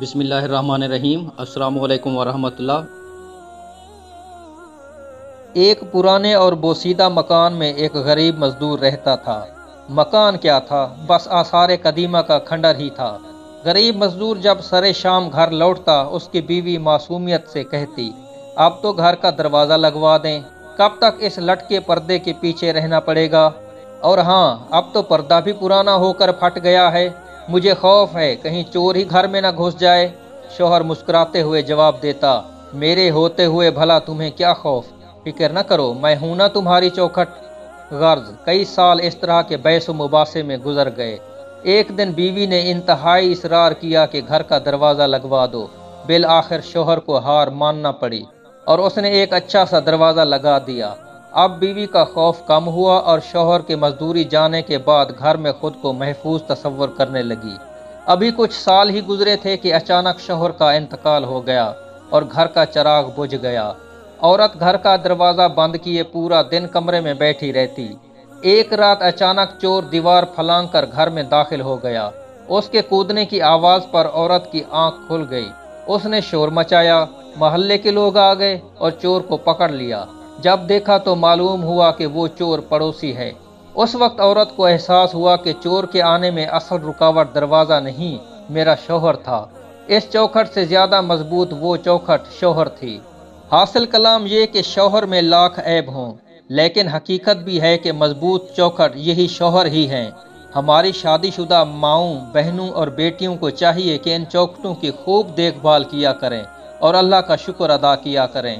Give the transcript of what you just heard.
بسم اللہ الرحمن الرحیم۔ السلام علیکم ورحمۃ اللہ۔ ایک پرانے اور بوسیدہ مکان میں ایک غریب مزدور رہتا تھا۔ مکان کیا تھا، بس آثار قدیمہ کا کھنڈر ہی تھا۔ غریب مزدور جب سرے شام گھر لوٹتا، اس کی بیوی معصومیت سے کہتی، اب تو گھر کا دروازہ لگوا دیں، کب تک اس لٹکے پردے کے پیچھے رہنا پڑے گا؟ اور ہاں، اب تو پردہ بھی پرانا ہو کر پھٹ گیا ہے، مجھے خوف ہے کہیں چور ہی گھر میں نہ گھس جائے۔ شوہر مسکراتے ہوئے جواب دیتا، میرے ہوتے ہوئے بھلا تمہیں کیا خوف؟ فکر نہ کرو، میں ہوں نا تمہاری چوکھٹ۔ غرض کئی سال اس طرح کے بحث و مباحثے میں گزر گئے۔ ایک دن بیوی نے انتہائی اصرار کیا کہ گھر کا دروازہ لگوا دو۔ بالآخر شوہر کو ہار ماننا پڑی اور اس نے ایک اچھا سا دروازہ لگا دیا۔ اب بیوی کا خوف کم ہوا اور شوہر کے مزدوری جانے کے بعد گھر میں خود کو محفوظ تصور کرنے لگی۔ ابھی کچھ سال ہی گزرے تھے کہ اچانک شوہر کا انتقال ہو گیا اور گھر کا چراغ بجھ گیا۔ عورت گھر کا دروازہ بند کیے پورا دن کمرے میں بیٹھی رہتی۔ ایک رات اچانک چور دیوار پھلانگ کر گھر میں داخل ہو گیا۔ اس کے کودنے کی آواز پر عورت کی آنکھ کھل گئی۔ اس نے شور مچایا، محلے کے لوگ آ گئے اور چور کو پکڑ لیا۔ جب دیکھا تو معلوم ہوا کہ وہ چور پڑوسی ہے۔ اس وقت عورت کو احساس ہوا کہ چور کے آنے میں اصل رکاوٹ دروازہ نہیں، میرا شوہر تھا۔ اس چوکھٹ سے زیادہ مضبوط وہ چوکھٹ شوہر تھی۔ حاصل کلام یہ کہ شوہر میں لاکھ عیب ہوں، لیکن حقیقت بھی ہے کہ مضبوط چوکھٹ یہی شوہر ہی ہیں۔ ہماری شادی شدہ ماؤں، بہنوں اور بیٹیوں کو چاہیے کہ ان چوکھٹوں کی خوب دیکھ بھال کیا کریں اور اللہ کا شکر ادا کیا کریں۔